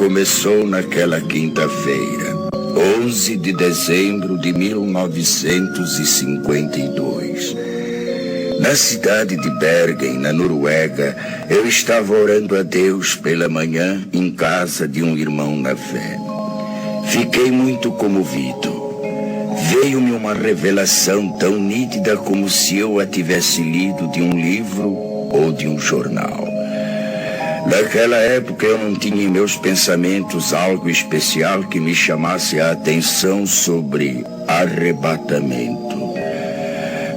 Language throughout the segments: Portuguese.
começou naquela quinta-feira, 11 de dezembro de 1952. Na cidade de Bergen, na Noruega, eu estava orando a Deus pela manhã em casa de um irmão na fé. Fiquei muito comovido. Veio-me uma revelação tão nítida como se eu a tivesse lido de um livro ou de um jornal. Naquela época eu não tinha em meus pensamentos algo especial que me chamasse a atenção sobre arrebatamento.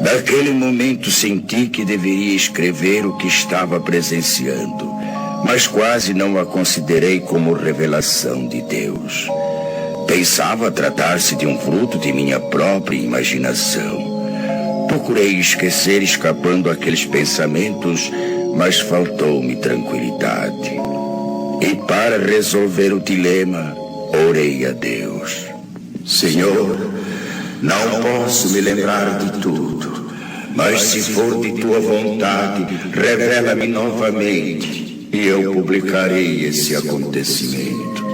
Naquele momento senti que deveria escrever o que estava presenciando, mas quase não a considerei como revelação de Deus. Pensava tratar-se de um fruto de minha própria imaginação. Procurei esquecer escapando aqueles pensamentos, mas faltou-me tranquilidade. E para resolver o dilema, orei a Deus. Senhor, não posso me lembrar de tudo, mas se for de tua vontade, revela-me novamente e eu publicarei esse acontecimento.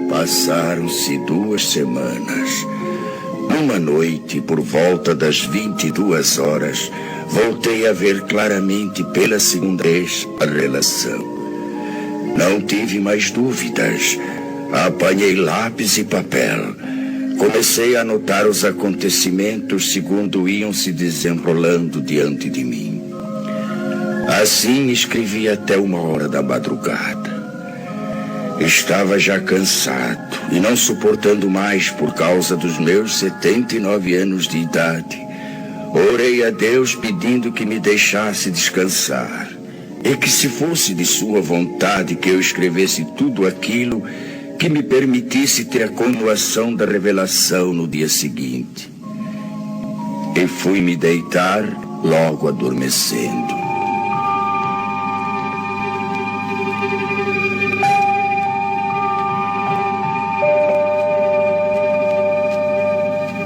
Passaram-se 2 semanas. Numa noite, por volta das 22 horas, voltei a ver claramente pela segunda vez a relação. Não tive mais dúvidas. Apanhei lápis e papel. Comecei a anotar os acontecimentos segundo iam se desenrolando diante de mim. Assim escrevi até 1h da madrugada. Estava já cansado e não suportando mais por causa dos meus 79 anos de idade. Orei a Deus pedindo que me deixasse descansar e que, se fosse de sua vontade que eu escrevesse tudo aquilo, que me permitisse ter a continuação da revelação no dia seguinte. E fui me deitar, logo adormecendo.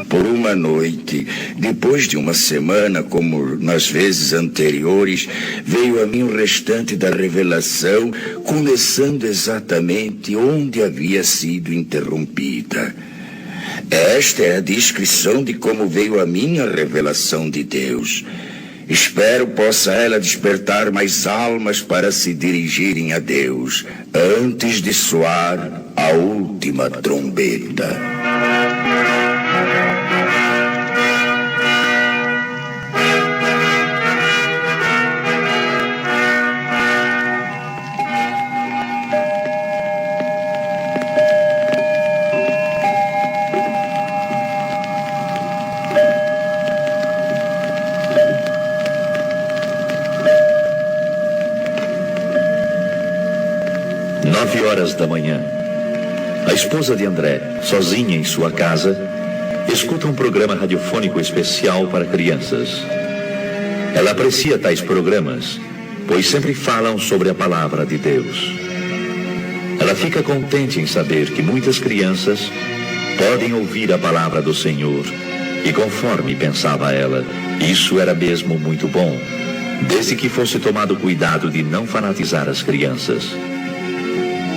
Por uma noite, depois de uma semana, como nas vezes anteriores, veio a mim o restante da revelação, começando exatamente onde havia sido interrompida. Esta é a descrição de como veio a mim a revelação de Deus. Espero possa ela despertar mais almas para se dirigirem a Deus, antes de soar a última trombeta. Da manhã. A esposa de André, sozinha em sua casa, escuta um programa radiofônico especial para crianças. Ela aprecia tais programas, pois sempre falam sobre a palavra de Deus. Ela fica contente em saber que muitas crianças podem ouvir a palavra do Senhor. E conforme pensava ela, isso era mesmo muito bom, desde que fosse tomado cuidado de não fanatizar as crianças.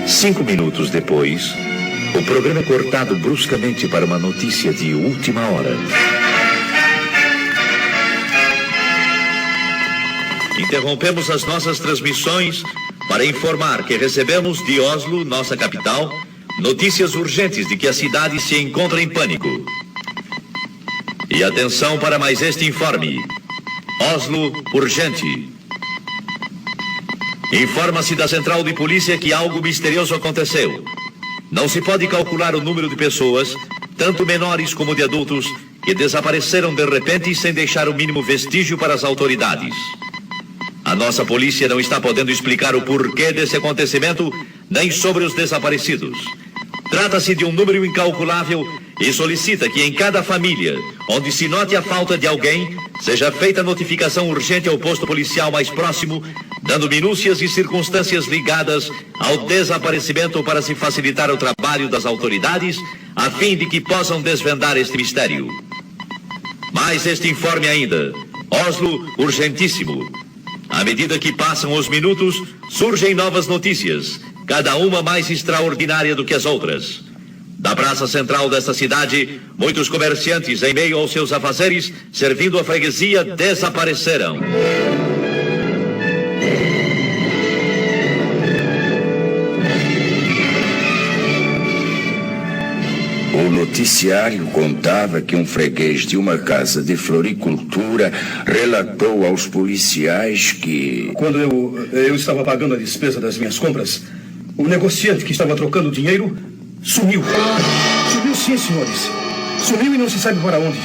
5 minutos depois, o programa é cortado bruscamente para uma notícia de última hora. Interrompemos as nossas transmissões para informar que recebemos de Oslo, nossa capital, notícias urgentes de que a cidade se encontra em pânico. E atenção para mais este informe. Oslo, urgente. Informa-se da central de polícia que algo misterioso aconteceu. Não se pode calcular o número de pessoas, tanto menores como de adultos, que desapareceram de repente sem deixar o mínimo vestígio para as autoridades. A nossa polícia não está podendo explicar o porquê desse acontecimento, nem sobre os desaparecidos. Trata-se de um número incalculável e solicita que em cada família, onde se note a falta de alguém, seja feita notificação urgente ao posto policial mais próximo, dando minúcias e circunstâncias ligadas ao desaparecimento para se facilitar o trabalho das autoridades, a fim de que possam desvendar este mistério. Mais este informe ainda. Oslo, urgentíssimo. À medida que passam os minutos, surgem novas notícias, cada uma mais extraordinária do que as outras. Da praça central desta cidade, muitos comerciantes, em meio aos seus afazeres, servindo a freguesia, desapareceram. O noticiário contava que um freguês de uma casa de floricultura relatou aos policiais que... Quando eu estava pagando a despesa das minhas compras, o negociante que estava trocando dinheiro sumiu. Sumiu sim, senhores. Sumiu e não se sabe para onde.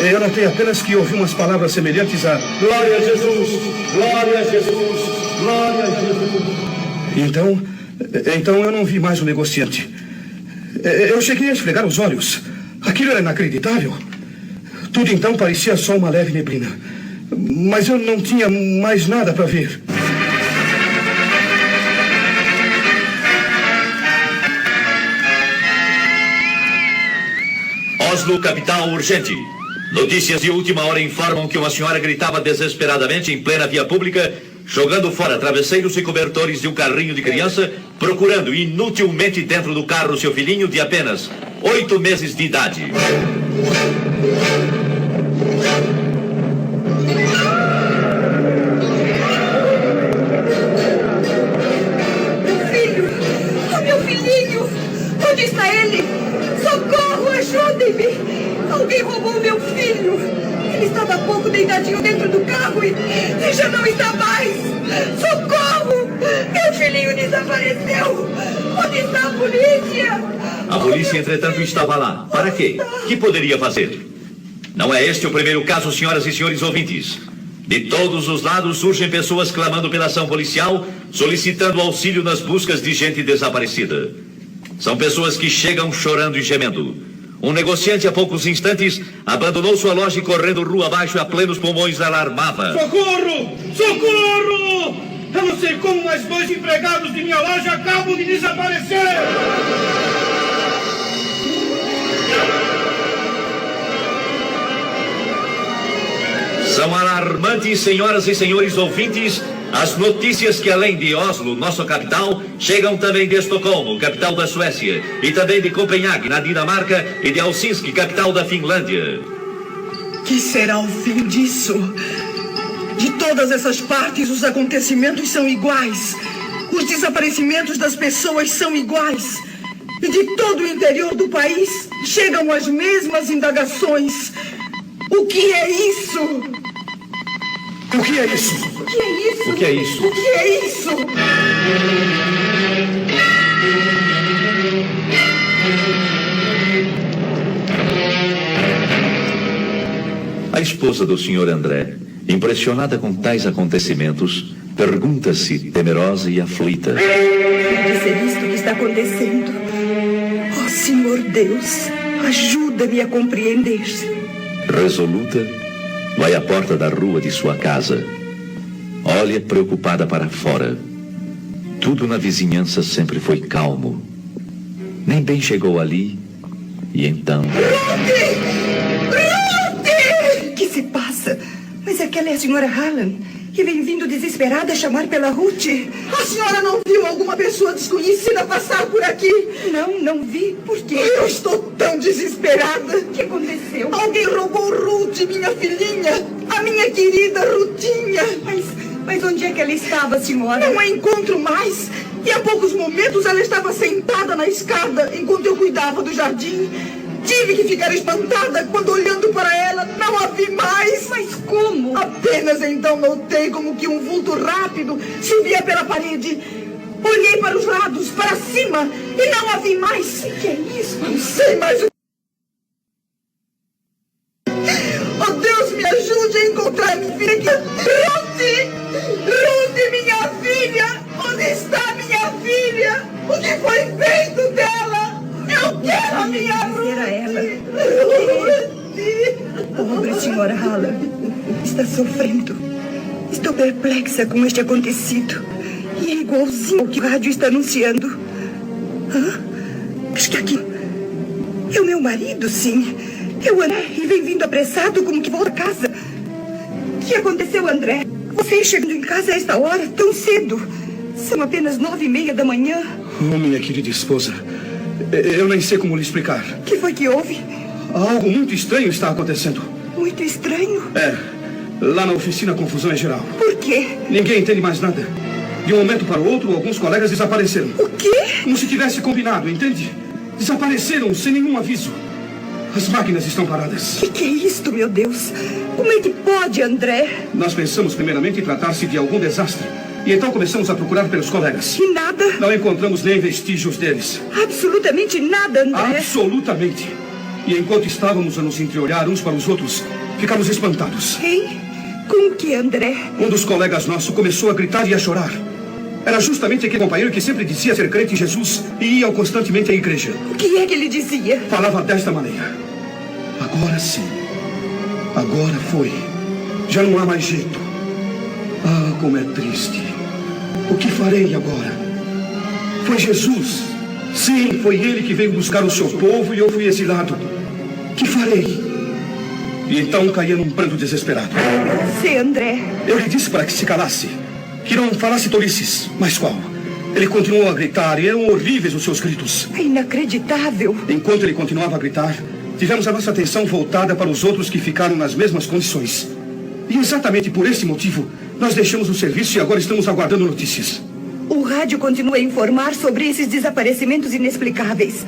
Eu notei apenas que ouvi umas palavras semelhantes a Glória a Jesus! Glória a Jesus! Glória a Jesus! Então eu não vi mais o negociante. Eu cheguei a esfregar os olhos. Aquilo era inacreditável. Tudo então parecia só uma leve neblina. Mas eu não tinha mais nada para ver. Oslo, capital, urgente. Notícias de última hora informam que uma senhora gritava desesperadamente em plena via pública, jogando fora travesseiros e cobertores de um carrinho de criança, procurando inutilmente dentro do carro seu filhinho de apenas 8 meses de idade. Meu filhinho! Onde está ele? Socorro, ajudem-me! Alguém roubou meu filho! Ele estava há pouco deitadinho dentro do carro e já não está mais! Socorro! Meu filhinho desapareceu! Onde está a polícia? A polícia, entretanto, estava lá. Para quê? Que poderia fazer? Não é este o primeiro caso, senhoras e senhores ouvintes. De todos os lados surgem pessoas clamando pela ação policial, solicitando auxílio nas buscas de gente desaparecida. São pessoas que chegam chorando e gemendo. Um negociante, há poucos instantes, abandonou sua loja e, correndo rua abaixo a plenos pulmões, alarmava. Socorro! Socorro! Eu não sei como, mas 2 empregados de minha loja acabam de desaparecer! São alarmantes, senhoras e senhores ouvintes, as notícias que, além de Oslo, nossa capital, chegam também de Estocolmo, capital da Suécia, e também de Copenhague, na Dinamarca, e de Helsinki, capital da Finlândia. Que será o fim disso? De todas essas partes, os acontecimentos são iguais. Os desaparecimentos das pessoas são iguais. E de todo o interior do país, chegam as mesmas indagações. O que é isso? O que é isso? O que é isso? O que é isso? O que é isso? A esposa do Sr. André, impressionada com tais acontecimentos, pergunta-se, temerosa e aflita: Pode ser isto que está acontecendo? Oh, Senhor Deus, ajuda-me a compreender. Resoluta, vai à porta da rua de sua casa. Olha preocupada para fora. Tudo na vizinhança sempre foi calmo. Nem bem chegou ali, e então... O que se passa? Mas aquela é a senhora Hallam, que vem vindo desesperada chamar pela Ruth. A senhora não viu alguma pessoa desconhecida passar por aqui? Não vi. Por quê? Eu estou tão desesperada. O que aconteceu? Alguém roubou Ruth, minha filhinha. A minha querida Rutinha. Mas onde é que ela estava, senhora? Não a encontro mais. E há poucos momentos ela estava sentada na escada enquanto eu cuidava do jardim. Tive que ficar espantada quando, olhando para ela, não a vi mais. Mas como? Apenas então notei como que um vulto rápido se via pela parede. Olhei para os lados, para cima, e não a vi mais. O que é isso? Não sei mais o... Oh, Deus, me ajude a encontrar minha filha. Ruth, minha filha! Onde está minha filha? O que foi feito dela? Eu quero a minha Ruth! Era ela. Ruth! Pobre senhora Hallam, está sofrendo. Estou perplexa com este acontecido. E é igualzinho ao que o rádio está anunciando. Hã? Acho que aqui... É o meu marido, sim. Eu andei e vem vindo apressado como que volta a casa. O que aconteceu, André? Você chegando em casa a esta hora, tão cedo? São apenas 9:30 da manhã. Oh, minha querida esposa, eu nem sei como lhe explicar. O que foi que houve? Algo muito estranho está acontecendo. Muito estranho? Lá na oficina a confusão é geral. Por quê? Ninguém entende mais nada. De um momento para o outro, alguns colegas desapareceram. O quê? Como se tivesse combinado, entende? Desapareceram sem nenhum aviso. As máquinas estão paradas. O que é isto, meu Deus? Como é que pode, André? Nós pensamos primeiramente em tratar-se de algum desastre. E então começamos a procurar pelos colegas. E nada? Não encontramos nem vestígios deles. Absolutamente nada, André. Absolutamente. E enquanto estávamos a nos entreolhar uns para os outros, ficamos espantados. Quem? Com o que, André? Um dos colegas nossos começou a gritar e a chorar. Era justamente aquele companheiro que sempre dizia ser crente em Jesus e ia constantemente à igreja. O que é que ele dizia? Falava desta maneira: agora sim. Agora foi. Já não há mais jeito. Ah, como é triste. O que farei agora? Foi Jesus. Sim, foi ele que veio buscar o seu povo e eu fui exilado. Que farei? E então caía num pranto desesperado. Você, André. Eu lhe disse para que se calasse, que não falasse tolices. Mas qual? Ele continuou a gritar e eram horríveis os seus gritos. É inacreditável. Enquanto ele continuava a gritar, tivemos a nossa atenção voltada para os outros que ficaram nas mesmas condições. E exatamente por esse motivo, nós deixamos o serviço e agora estamos aguardando notícias. O rádio continua a informar sobre esses desaparecimentos inexplicáveis.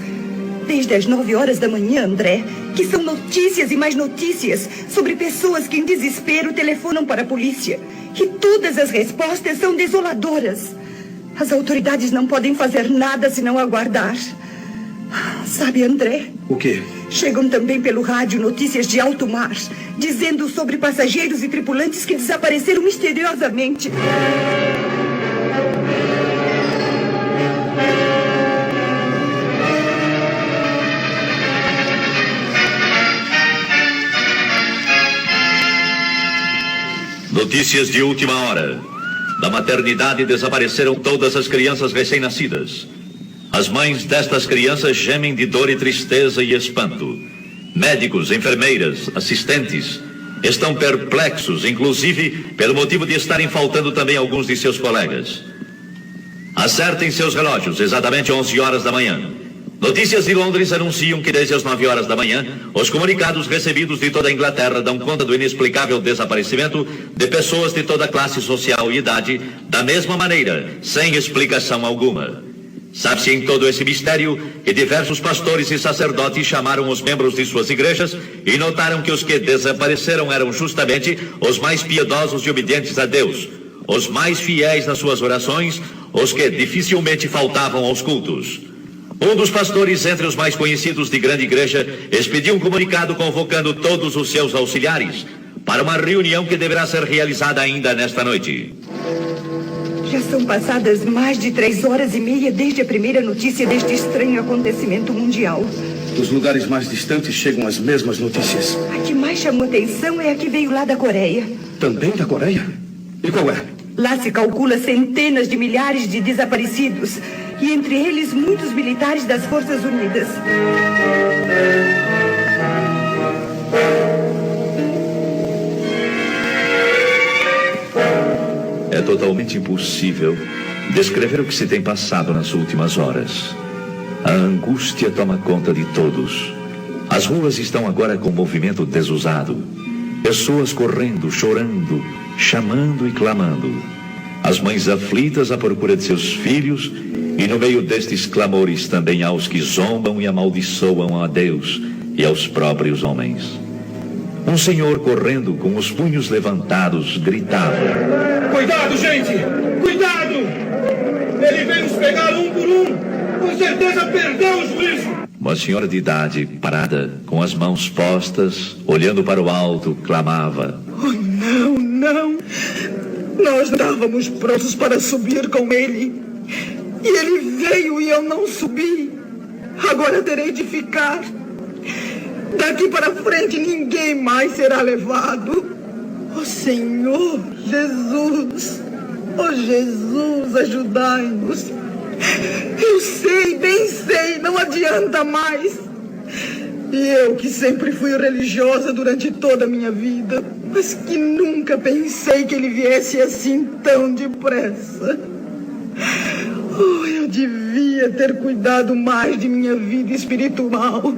Desde as 9 horas da manhã, André, que são notícias e mais notícias sobre pessoas que em desespero telefonam para a polícia. E todas as respostas são desoladoras. As autoridades não podem fazer nada senão aguardar. Sabe, André? O quê? Chegam também pelo rádio notícias de alto mar, dizendo sobre passageiros e tripulantes que desapareceram misteriosamente. Notícias de última hora. Da maternidade desapareceram todas as crianças recém-nascidas. As mães destas crianças gemem de dor e tristeza e espanto. Médicos, enfermeiras, assistentes estão perplexos, inclusive pelo motivo de estarem faltando também alguns de seus colegas. Acertem seus relógios, exatamente 11 horas da manhã. Notícias de Londres anunciam que desde as 9 horas da manhã, os comunicados recebidos de toda a Inglaterra dão conta do inexplicável desaparecimento de pessoas de toda classe social e idade, da mesma maneira, sem explicação alguma. Sabe-se em todo esse mistério que diversos pastores e sacerdotes chamaram os membros de suas igrejas e notaram que os que desapareceram eram justamente os mais piedosos e obedientes a Deus, os mais fiéis nas suas orações, os que dificilmente faltavam aos cultos. Um dos pastores, entre os mais conhecidos de grande igreja, expediu um comunicado convocando todos os seus auxiliares para uma reunião que deverá ser realizada ainda nesta noite. Já são passadas mais de 3h30 desde a primeira notícia deste estranho acontecimento mundial. Dos lugares mais distantes chegam as mesmas notícias. A que mais chamou atenção é a que veio lá da Coreia. Também da Coreia? E qual é? Lá se calcula centenas de milhares de desaparecidos, e entre eles muitos militares das Forças Unidas. É totalmente impossível descrever o que se tem passado nas últimas horas. A angústia toma conta de todos. As ruas estão agora com movimento desusado. Pessoas correndo, chorando, chamando e clamando. As mães aflitas à procura de seus filhos, e no meio destes clamores também há os que zombam e amaldiçoam a Deus e aos próprios homens. Um senhor correndo com os punhos levantados gritava: Cuidado, gente! Cuidado! Ele vem nos pegar um por um! Com certeza perdeu o juízo! Uma senhora de idade, parada, com as mãos postas, olhando para o alto, clamava: Oh, não, não! Nós estávamos prontos para subir com ele. E ele veio e eu não subi. Agora terei de ficar. Daqui para frente ninguém mais será levado. Oh, Senhor Jesus! Oh, Jesus, ajudai-nos. Eu sei, bem sei, não adianta mais. E eu, que sempre fui religiosa durante toda a minha vida, mas que nunca pensei que ele viesse assim tão depressa. Oh, eu devia ter cuidado mais de minha vida espiritual.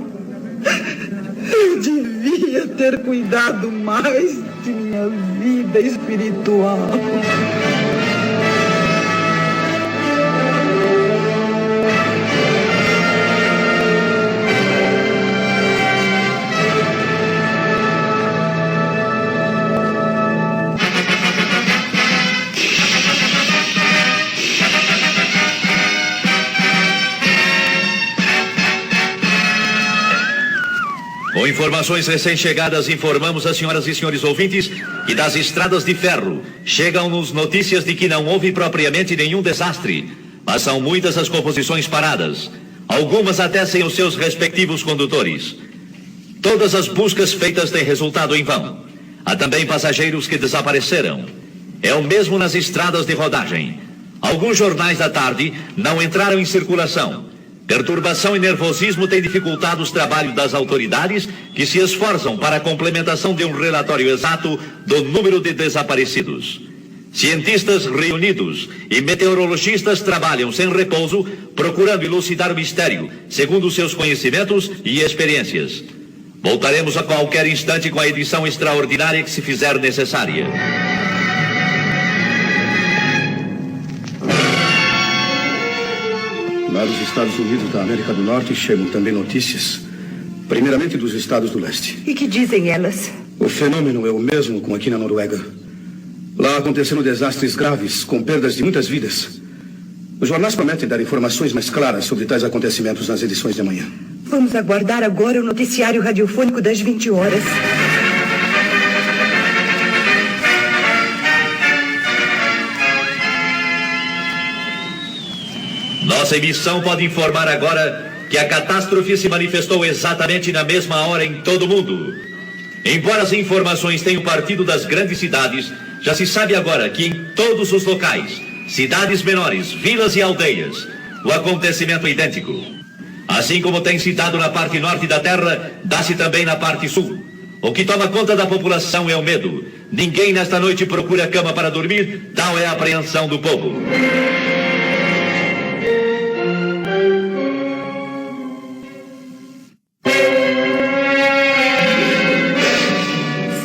Eu devia ter cuidado mais de minha vida espiritual. Com informações recém-chegadas, informamos as senhoras e senhores ouvintes que das estradas de ferro chegam-nos notícias de que não houve propriamente nenhum desastre, mas são muitas as composições paradas, algumas até sem os seus respectivos condutores. Todas as buscas feitas têm resultado em vão. Há também passageiros que desapareceram. É o mesmo nas estradas de rodagem. Alguns jornais da tarde não entraram em circulação. Perturbação e nervosismo têm dificultado os trabalhos das autoridades, que se esforçam para a complementação de um relatório exato do número de desaparecidos. Cientistas reunidos e meteorologistas trabalham sem repouso, procurando elucidar o mistério, segundo seus conhecimentos e experiências. Voltaremos a qualquer instante com a edição extraordinária que se fizer necessária. Lá dos Estados Unidos da América do Norte chegam também notícias, primeiramente dos estados do leste. E que dizem elas? O fenômeno é o mesmo como aqui na Noruega. Lá aconteceram desastres graves, com perdas de muitas vidas. Os jornais prometem dar informações mais claras sobre tais acontecimentos nas edições de amanhã. Vamos aguardar agora o noticiário radiofônico das 20 horas. Nossa emissão pode informar agora que a catástrofe se manifestou exatamente na mesma hora em todo o mundo. Embora as informações tenham partido das grandes cidades, já se sabe agora que em todos os locais, cidades menores, vilas e aldeias, o acontecimento é idêntico. Assim como tem se dado na parte norte da Terra, dá-se também na parte sul. O que toma conta da população é o medo. Ninguém nesta noite procura cama para dormir, tal é a apreensão do povo.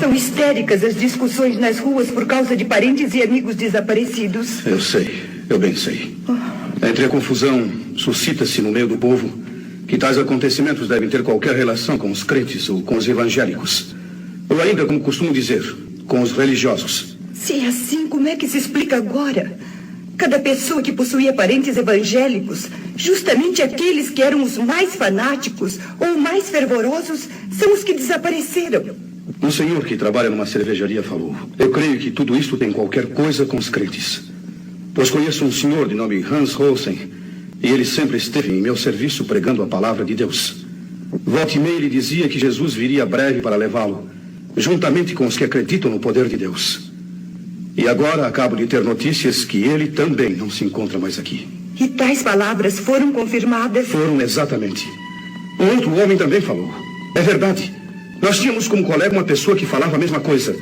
São histéricas as discussões nas ruas por causa de parentes e amigos desaparecidos. Eu sei, eu bem sei. Entre a confusão, suscita-se no meio do povo que tais acontecimentos devem ter qualquer relação com os crentes ou com os evangélicos. Ou ainda, como costumo dizer, com os religiosos. Se é assim, como é que se explica agora? Cada pessoa que possuía parentes evangélicos, justamente aqueles que eram os mais fanáticos ou mais fervorosos, são os que desapareceram. Um senhor que trabalha numa cervejaria falou: eu creio que tudo isto tem qualquer coisa com os crentes. Pois conheço um senhor de nome Hans Rosen, e ele sempre esteve em meu serviço pregando a palavra de Deus. Volta e meia ele dizia que Jesus viria breve para levá-lo, juntamente com os que acreditam no poder de Deus. E agora acabo de ter notícias que ele também não se encontra mais aqui. E tais palavras foram confirmadas? Foram, exatamente. Um outro homem também falou. É verdade. Nós tínhamos como colega uma pessoa que falava a mesma coisa.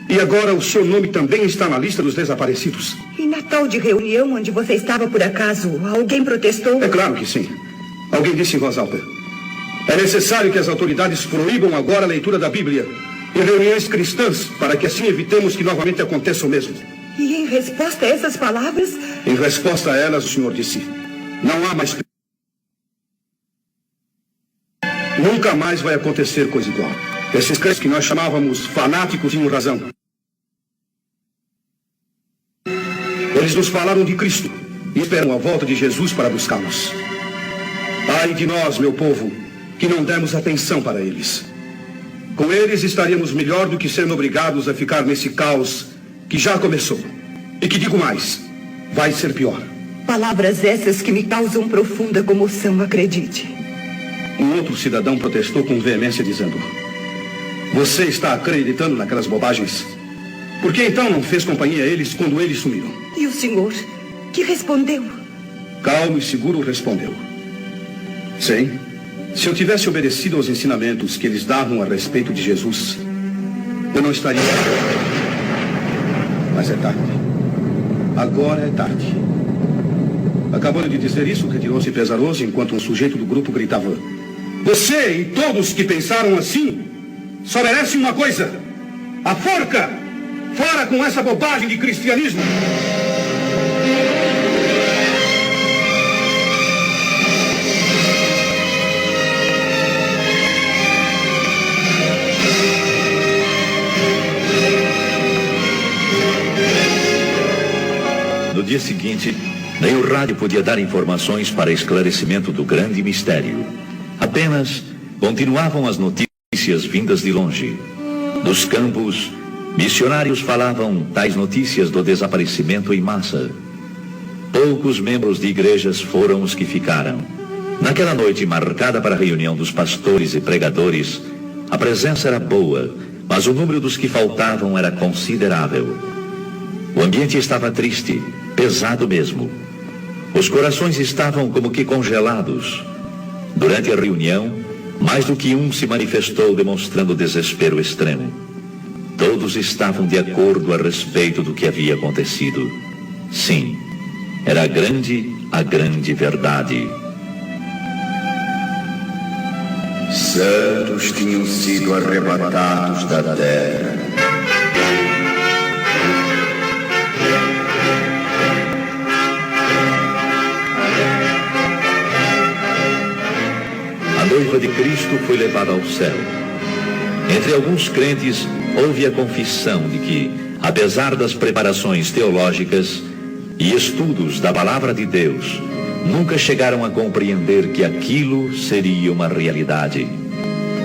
E agora o seu nome também está na lista dos desaparecidos. E na tal de reunião onde você estava por acaso, alguém protestou? É claro que sim. Alguém disse em voz alta: é necessário que as autoridades proíbam agora a leitura da Bíblia em reuniões cristãs, para que assim evitemos que novamente aconteça o mesmo. E em resposta a essas palavras? Em resposta a elas, o senhor disse: não há mais... Nunca mais vai acontecer coisa igual. Esses crentes que nós chamávamos fanáticos tinham razão. Eles nos falaram de Cristo e esperam a volta de Jesus para buscá-los. Ai de nós, meu povo, que não demos atenção para eles. Com eles estaríamos melhor do que sendo obrigados a ficar nesse caos que já começou. E que digo mais, vai ser pior. Palavras essas que me causam profunda comoção, acredite. Um outro cidadão protestou com veemência dizendo: você está acreditando naquelas bobagens? Por que então não fez companhia a eles quando eles sumiram? E o senhor, que respondeu? Calmo e seguro respondeu: sim, Se eu tivesse obedecido aos ensinamentos que eles davam a respeito de Jesus, eu não estaria aqui. Mas é tarde. Agora é tarde. Acabando de dizer isso, retirou-se pesaroso enquanto um sujeito do grupo gritava: você e todos que pensaram assim só merecem uma coisa: a forca! Fora com essa bobagem de cristianismo! No dia seguinte, nem o rádio podia dar informações para esclarecimento do grande mistério. Apenas continuavam as notícias vindas de longe. Dos campos, missionários falavam tais notícias do desaparecimento em massa. Poucos membros de igrejas foram os que ficaram. Naquela noite marcada para a reunião dos pastores e pregadores, a presença era boa, mas o número dos que faltavam era considerável. O ambiente estava triste, pesado mesmo. Os corações estavam como que congelados. Durante a reunião, mais do que um se manifestou demonstrando desespero extremo. Todos estavam de acordo a respeito do que havia acontecido. Sim, era a grande verdade. Santos tinham sido arrebatados da terra. A noiva de Cristo foi levada ao céu. Entre alguns crentes, houve a confissão de que, apesar das preparações teológicas e estudos da palavra de Deus, nunca chegaram a compreender que aquilo seria uma realidade.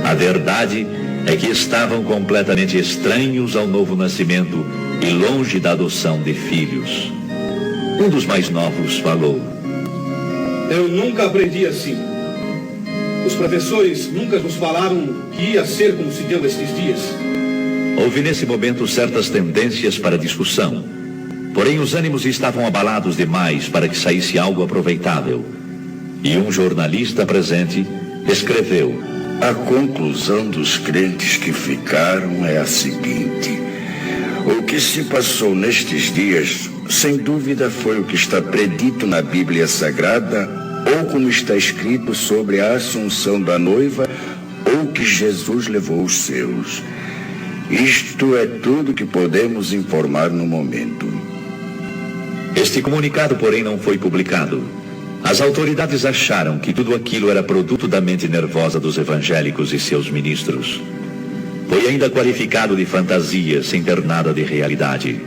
A verdade é que estavam completamente estranhos ao novo nascimento e longe da adoção de filhos. Um dos mais novos falou: eu nunca aprendi assim. Os professores nunca nos falaram que ia ser como se deu estes dias. Houve nesse momento certas tendências para discussão. Porém, os ânimos estavam abalados demais para que saísse algo aproveitável. E um jornalista presente escreveu: a conclusão dos crentes que ficaram é a seguinte: o que se passou nestes dias, sem dúvida, foi o que está predito na Bíblia Sagrada, ou como está escrito sobre a assunção da noiva, ou que Jesus levou os seus. Isto é tudo que podemos informar no momento. Este comunicado, porém, não foi publicado. As autoridades acharam que tudo aquilo era produto da mente nervosa dos evangélicos e seus ministros. Foi ainda qualificado de fantasia, sem ter nada de realidade.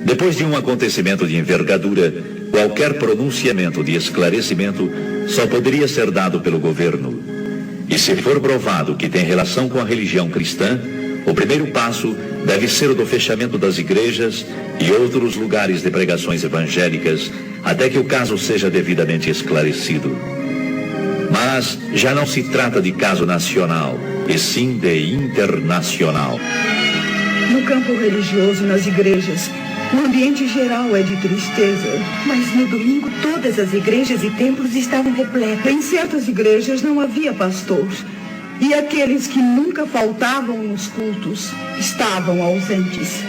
Depois de um acontecimento de envergadura, qualquer pronunciamento de esclarecimento só poderia ser dado pelo governo. E se for provado que tem relação com a religião cristã, o primeiro passo deve ser o do fechamento das igrejas e outros lugares de pregações evangélicas, até que o caso seja devidamente esclarecido. Mas já não se trata de caso nacional, e sim de internacional. No campo religioso, nas igrejas, o ambiente geral é de tristeza. Mas no domingo todas as igrejas e templos estavam repletas. Em certas igrejas não havia pastor. E aqueles que nunca faltavam nos cultos estavam ausentes.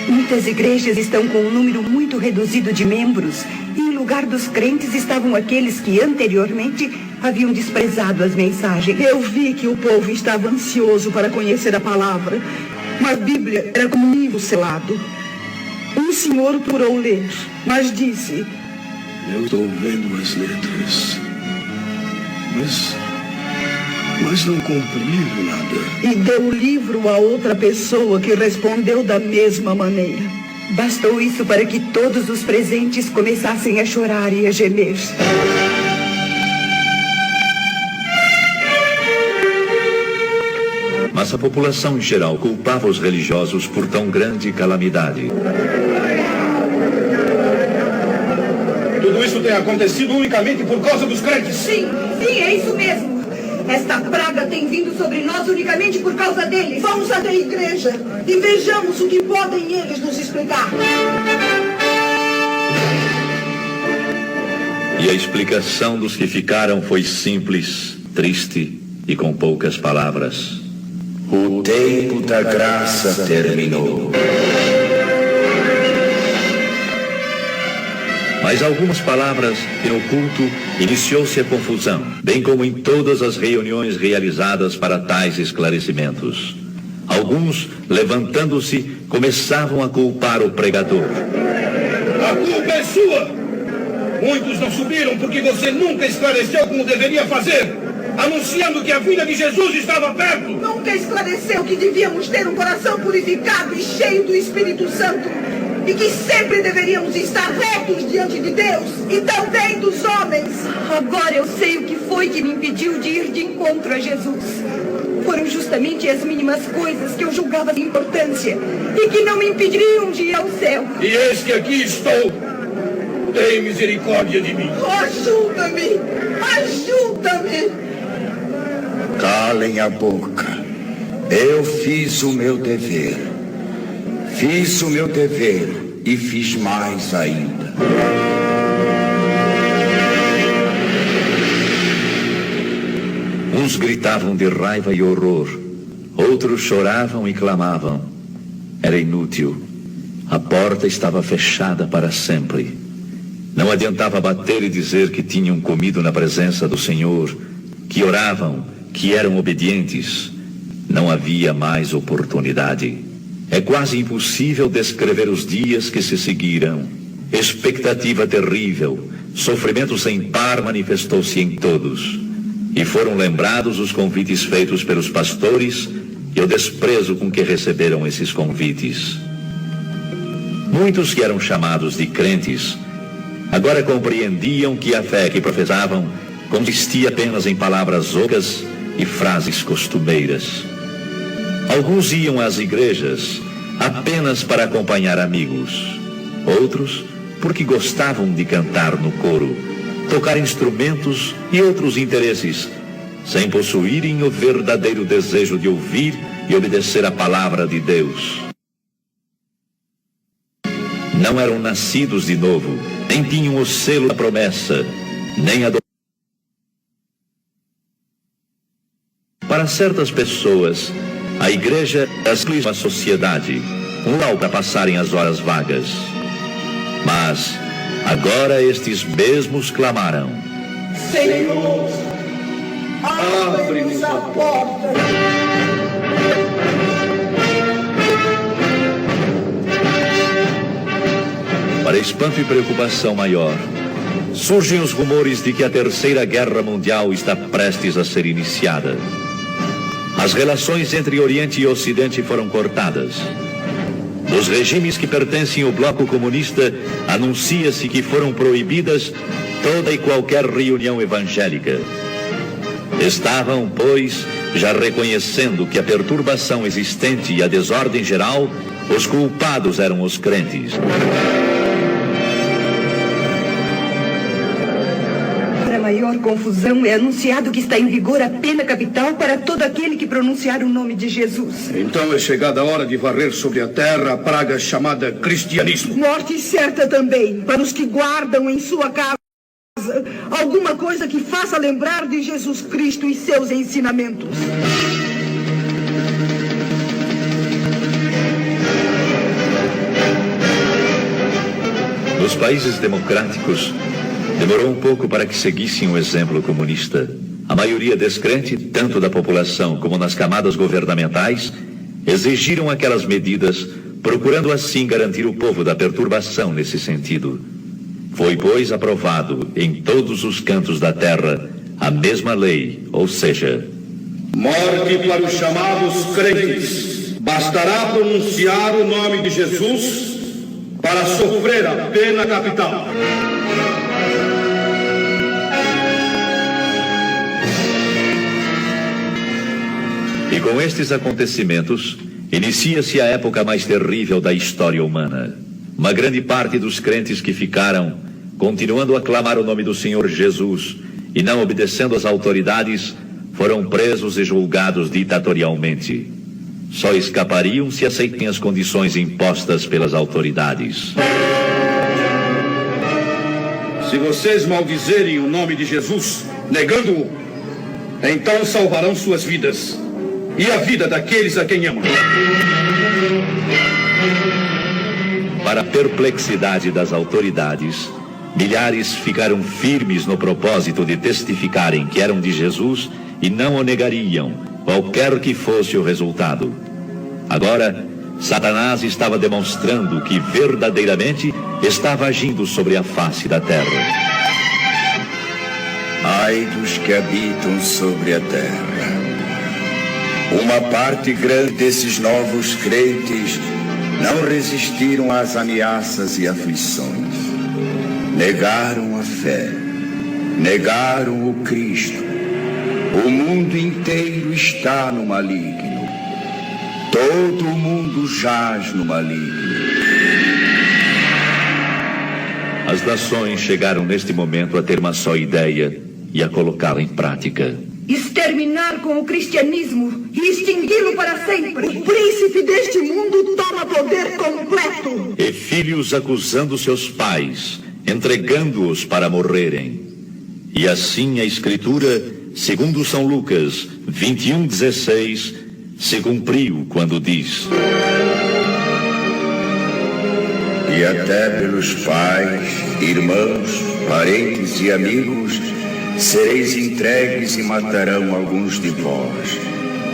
Muitas igrejas estão com um número muito reduzido de membros. E em lugar dos crentes estavam aqueles que anteriormente haviam desprezado as mensagens. Eu vi que o povo estava ansioso para conhecer a palavra. Mas a Bíblia era como um livro selado. Um senhor procurou ler, mas disse: eu estou vendo as letras, mas não compreendo nada. E deu o livro a outra pessoa que respondeu da mesma maneira. Bastou isso para que todos os presentes começassem a chorar e a gemer. Mas a população em geral culpava os religiosos por tão grande calamidade. Tudo isso tem acontecido unicamente por causa dos crentes. Sim, é isso mesmo. Esta praga tem vindo sobre nós unicamente por causa deles. Vamos até a igreja e vejamos o que podem eles nos explicar. E a explicação dos que ficaram foi simples triste e com poucas palavras. O tempo da graça terminou. Mas algumas palavras e no culto iniciou-se a confusão, bem como em todas as reuniões realizadas para tais esclarecimentos. Alguns, levantando-se, começavam a culpar o pregador. A culpa é sua! Muitos não subiram porque você nunca esclareceu como deveria fazer, anunciando que a vinda de Jesus estava perto. Nunca esclareceu que devíamos ter um coração purificado e cheio do Espírito Santo. E que sempre deveríamos estar retos diante de Deus e também dos homens. Agora eu sei o que foi que me impediu de ir de encontro a Jesus. Foram justamente as mínimas coisas que eu julgava de importância e que não me impediriam de ir ao céu. E eis que aqui estou. Tem misericórdia de mim. Ajuda-me! Ajuda-me! Calem a boca. Eu fiz o meu dever. Fiz o meu dever e fiz mais ainda. Uns gritavam de raiva e horror, outros choravam e clamavam. Era inútil. A porta estava fechada para sempre. Não adiantava bater e dizer que tinham comido na presença do Senhor, que oravam, que eram obedientes. Não havia mais oportunidade. É quase impossível descrever os dias que se seguiram. Expectativa terrível, sofrimento sem par manifestou-se em todos. E foram lembrados os convites feitos pelos pastores e o desprezo com que receberam esses convites. Muitos que eram chamados de crentes, agora compreendiam que a fé que professavam consistia apenas em palavras ocas e frases costumeiras. Alguns iam às igrejas apenas para acompanhar amigos. Outros, porque gostavam de cantar no coro, tocar instrumentos e outros interesses, sem possuírem o verdadeiro desejo de ouvir e obedecer a palavra de Deus. Não eram nascidos de novo, nem tinham o selo da promessa, nem a Para certas pessoas, a igreja é uma sociedade, um local para passarem as horas vagas. Mas agora estes mesmos clamaram: Senhor, abre-nos a porta. Para espanto e preocupação maior, surgem os rumores de que a Terceira Guerra Mundial está prestes a ser iniciada. As relações entre Oriente e Ocidente foram cortadas. Dos regimes que pertencem ao bloco comunista, anuncia-se que foram proibidas toda e qualquer reunião evangélica. Estavam, pois, já reconhecendo que a perturbação existente e a desordem geral, os culpados eram os crentes. Maior confusão, é anunciado que está em vigor a pena capital para todo aquele que pronunciar o nome de Jesus. Então é chegada a hora de varrer sobre a terra a praga chamada cristianismo. Morte certa também para os que guardam em sua casa alguma coisa que faça lembrar de Jesus Cristo e seus ensinamentos. Nos países democráticos, demorou um pouco para que seguissem o exemplo comunista. A maioria descrente, tanto da população como nas camadas governamentais, exigiram aquelas medidas, procurando assim garantir o povo da perturbação nesse sentido. Foi, pois, aprovado em todos os cantos da terra a mesma lei, ou seja, morte para os chamados crentes. Bastará pronunciar o nome de Jesus para sofrer a pena capital. E com estes acontecimentos, inicia-se a época mais terrível da história humana. Uma grande parte dos crentes que ficaram, continuando a clamar o nome do Senhor Jesus e não obedecendo às autoridades, foram presos e julgados ditatorialmente. Só escapariam se aceitem as condições impostas pelas autoridades. Se vocês maldizerem o nome de Jesus, negando-o, Então salvarão suas vidas e a vida daqueles a quem amam. Para a perplexidade das autoridades, milhares ficaram firmes no propósito de testificarem que eram de Jesus e não o negariam, qualquer que fosse o resultado. Agora, Satanás estava demonstrando que verdadeiramente estava agindo sobre a face da terra. Ai dos que habitam sobre a terra. Uma parte grande desses novos crentes não resistiram às ameaças e aflições. Negaram a fé. Negaram o Cristo. O mundo inteiro está no maligno. Todo o mundo jaz no maligno. As nações chegaram neste momento a ter uma só ideia e a colocá-la em prática. Exterminar com o cristianismo e extingui-lo para sempre. O príncipe deste mundo toma poder completo. E filhos acusando seus pais, entregando-os para morrerem. E assim a Escritura, segundo São Lucas 21:16, se cumpriu quando diz: E até pelos pais, irmãos, parentes e amigos sereis entregues e matarão alguns de vós,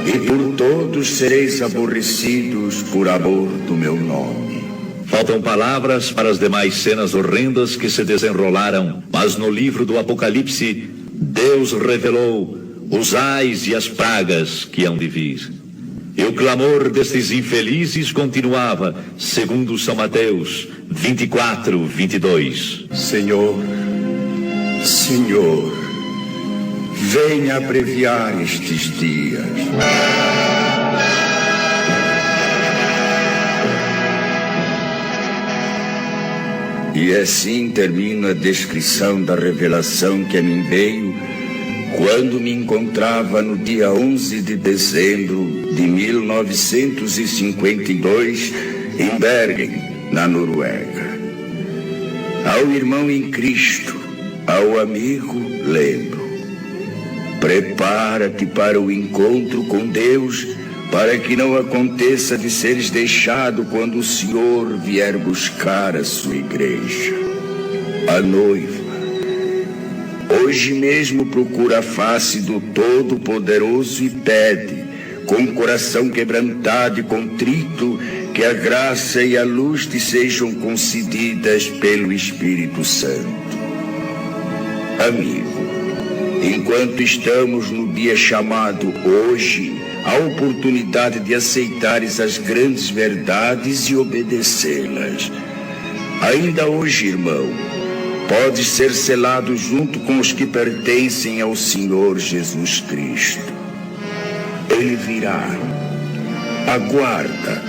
e por todos sereis aborrecidos por amor do meu nome. Faltam palavras para as demais cenas horrendas que se desenrolaram, mas no livro do Apocalipse, Deus revelou os ais e as pragas que hão de vir. E o clamor destes infelizes continuava, segundo São Mateus 24:22. Senhor, Senhor, venha abreviar estes dias. E assim termina a descrição da revelação que a mim veio quando me encontrava no dia 11 de dezembro de 1952 em Bergen, na Noruega. Ao irmão em Cristo, ao amigo, lembro: prepara-te para o encontro com Deus, para que não aconteça de seres deixado quando o Senhor vier buscar a sua igreja. A noiva hoje mesmo procura a face do Todo-Poderoso e pede, com o coração quebrantado e contrito, que a graça e a luz te sejam concedidas pelo Espírito Santo. Amigo, enquanto estamos no dia chamado hoje, a oportunidade de aceitares as grandes verdades e obedecê-las. Ainda hoje, irmão, podes ser selado junto com os que pertencem ao Senhor Jesus Cristo. Ele virá. Aguarda.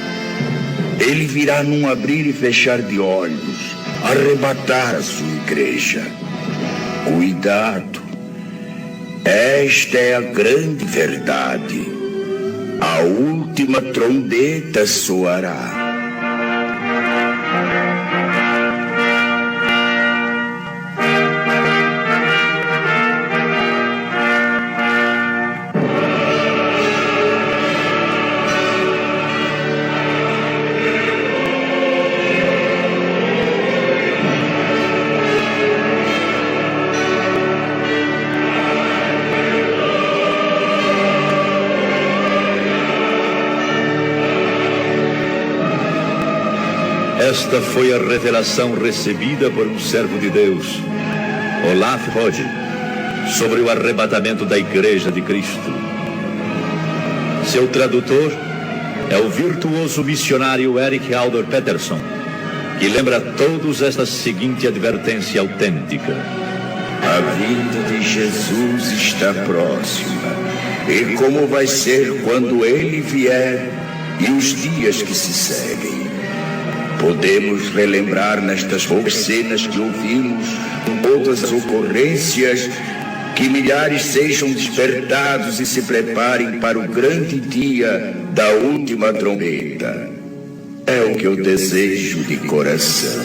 Ele virá num abrir e fechar de olhos, arrebatar a sua igreja. Cuidado. Esta é a grande verdade. A última trombeta soará. Esta foi a revelação recebida por um servo de Deus, Olaf Rode, sobre o arrebatamento da Igreja de Cristo. Seu tradutor é o virtuoso missionário Erik Alder Peterson, que lembra a todos esta seguinte advertência autêntica: a vinda de Jesus está próxima. E como vai ser quando ele vier e os dias que se seguem? Podemos relembrar nestas poucas cenas que ouvimos, com todas as ocorrências, que milhares sejam despertados e se preparem para o grande dia da última trombeta. É o que eu desejo de coração.